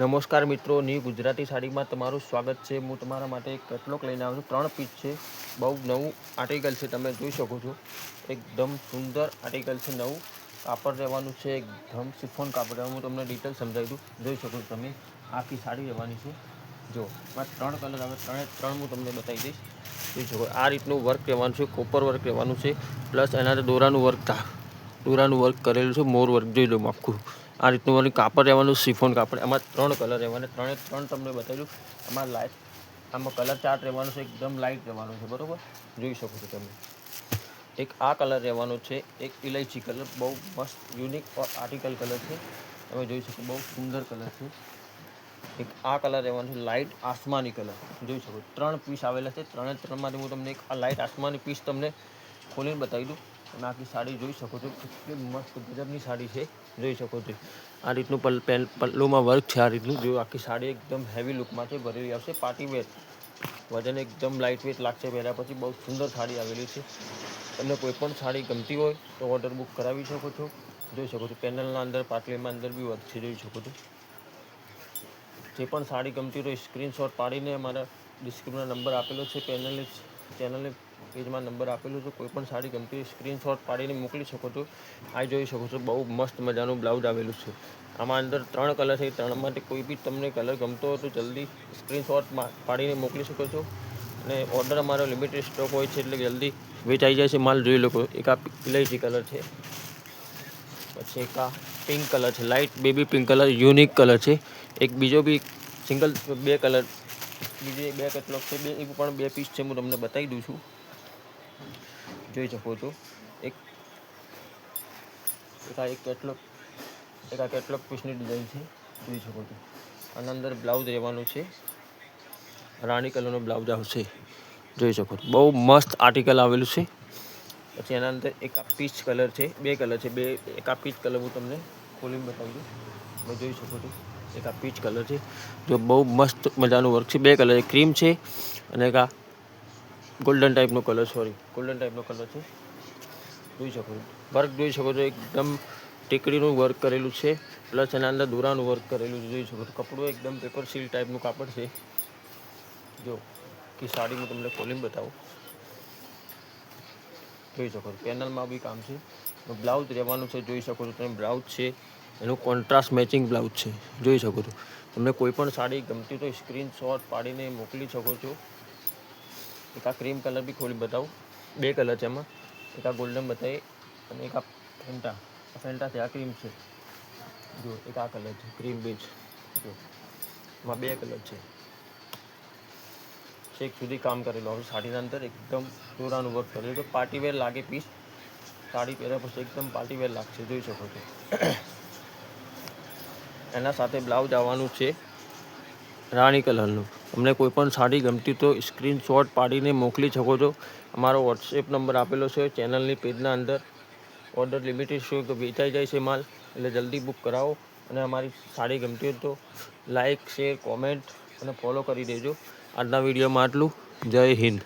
નમસ્કાર મિત્રો, ન્યૂ ગુજરાતી સાડીમાં તમારું સ્વાગત છે। હું તમારા માટે એક કેટલોક લઈને આવ્યો છું। 3 પીસ છે, બહુ નવું આર્ટિકલ છે, તમે જોઈ શકો છો। એકદમ સુંદર આર્ટિકલ છે, નવું કાપડ રહેવાનું છે, એકદમ શિફોન કાપડ રહેવાનું। હું તમને ડિટેલ સમજાવી દઉં, જોઈ શકો છો તમે। આખી સાડી રહેવાની છે, જો આ 3 કલર આવે, 3 હું તમને બતાવી દઈશ। જોઈ શકો આ રીતનું વર્ક રહેવાનું છે, કોપર વર્ક રહેવાનું છે, પ્લસ એના દોરાનું વર્ક કરેલું છે, મોર વર્ક જોઈ લો આખું આ રીતનું વાળું કાપડ રહેવાનું, શિફોન કાપડ। એમાં 3 કલર રહેવાના, 3 તમને બતાવ્યું। આમાં કલર ચાર્ટ રહેવાનું છે, એકદમ લાઇટ રહેવાનું છે, બરાબર જોઈ શકો છો તમે। એક આ કલર રહેવાનો છે, એક ઇલાયચી કલર, બહુ મસ્ત યુનિક આર્ટિકલ કલર છે, તમે જોઈ શકો, બહુ સુંદર કલર છે। એક આ કલર રહેવાનું છે, લાઇટ આસમાની કલર, જોઈ શકો 3 પીસ આવેલા છે। 3માંથી હું તમને એક આ લાઇટ આસમાની પીસ તમને ખોલીને બતાવી દઉં। તમે આખી સાડી જોઈ શકો છો, કેટલી મસ્ત ગજબની સાડી છે, જોઈ શકો છો। આ રીતનું પલ્લુમાં વર્ક છે, આ રીતનું જો આખી સાડી એકદમ હેવી લુકમાં છે, ભરેલી આવશે, પાર્ટી વેર, વજન એકદમ લાઇટ વેટ લાગશે પહેર્યા પછી। બહુ સુંદર સાડી આવેલી છે। તમને કોઈ પણ સાડી ગમતી હોય તો ઓર્ડર બુક કરાવી શકો છો, જોઈ શકો છો। પેનલના અંદર પાટલીમાં અંદર બી વર્ક છે, જોઈ શકો છો। જે પણ સાડી ગમતી હોય સ્ક્રીનશોટ પાડીને અમારા ડિસ્ક્રિપ્શનમાં નંબર આપેલો છે, ચેનલની પેજમાં નંબર આપેલો છે, કોઈ પણ સાડી ગમતી હોય સ્ક્રીનશોટ પાડીને મોકલી શકો છો। આ જોઈ શકો છો, બહુ મસ્ત મજાનું બ્લાઉઝ આવેલું છે। આમાં અંદર 3 કલર છે, 3માંથી કોઈ બી તમને કલર ગમતો હોય તો જલ્દી સ્ક્રીનશોટ પાડીને મોકલી શકો છો। અને ઓર્ડર અમારો લિમિટેડ સ્ટોક હોય છે, એટલે જલ્દી વેચાઈ જાય છે માલ, જોઈ લો। એક આ ઇલાયચી કલર છે, પછી એક આ પિંક કલર છે, light baby pink colour, unique colour છે। એક બીજો બી સિંગલ 2 કલર, બીજે 2 કેટલોક છે, એ પણ 2 પીસ છે, હું તમને બતાવી દઉં છું, જોઈ શકો છો। એક કેટલોક પીસની ડિઝાઇન છે, જોઈ શકો છો। આના અંદર બ્લાઉઝ રહેવાનું છે, રાણી કલરનો બ્લાઉઝ આવશે, જોઈ શકો છો। બહુ મસ્ત આર્ટિકલ આવેલું છે। પછી એના અંદર એક આ પીચ કલર છે, 2 કલર છે, એક આ પીચ કલર હું તમને ખોલીને બતાવી દઉં, તમે જોઈ શકો છો। એક આ પીચ કલર છે, જો બહુ મસ્ત મજાનું વર્ક છે, 2 કલર છે, ક્રીમ છે અને એક આ ગોલ્ડન ટાઈપનો કલર છે, જોઈ શકો છો। વર્ક જોઈ શકો છો, એકદમ ટીકડીનું વર્ક કરેલું છે, પ્લસ એના અંદર દોરાનું વર્ક કરેલું છે, જોઈ શકો છો। કપડું એકદમ પેપર સિલ્ક ટાઈપનું કાપડ છે, જો કે સાડી હું તમને ખોલીને બતાવું, જોઈ શકો છો। પેનલમાં બી કામ છે, બ્લાઉઝ રહેવાનું છે, જોઈ શકો છો તમે। બ્લાઉઝ છે, એનું કોન્ટ્રાસ્ટ મેચિંગ બ્લાઉઝ છે, જોઈ શકો છો। તમને કોઈ પણ સાડી ગમતી તો સ્ક્રીનશોટ પાડીને મોકલી શકો છો। એક આ ક્રીમ કલર બી ખોલી બતાવું, 2 કલર છે એમાં, એક આ ગોલ્ડન બતાવી અને એક આ ફેન્ટા છે, આ ક્રીમ છે, જો એક આ કલર છે, ક્રીમ બેજ, જો એમાં 2 કલર છે। છેક સુધી કામ કરેલું આવશે સાડીના અંદર, એકદમ દોરાનું વર્ક કરેલું છે, પાર્ટી વેર લાગે પીસ, સાડી પહેર્યા પછી એકદમ પાર્ટી વેર લાગશે, જોઈ શકો છો। એના સાથે બ્લાઉઝ આવવાનું છે રાણી કલરનું। તમને કોઈ પણ સાડી ગમતી તો સ્ક્રીનશોટ પાડીને મોકલી શકો છો। અમારો વોટ્સએપ નંબર આપેલો છે ચેનલની પેજના અંદર। ઓર્ડર લિમિટેડ છે, તો વેચાઈ જાય છે માલ, એટલે જલ્દી બુક કરાવો। અને અમારી સાડી ગમતી હોય તો લાઇક, શેર, કોમેન્ટ અને ફોલો કરી દેજો। આજના વિડીયોમાં આટલું, જય હિન્દ।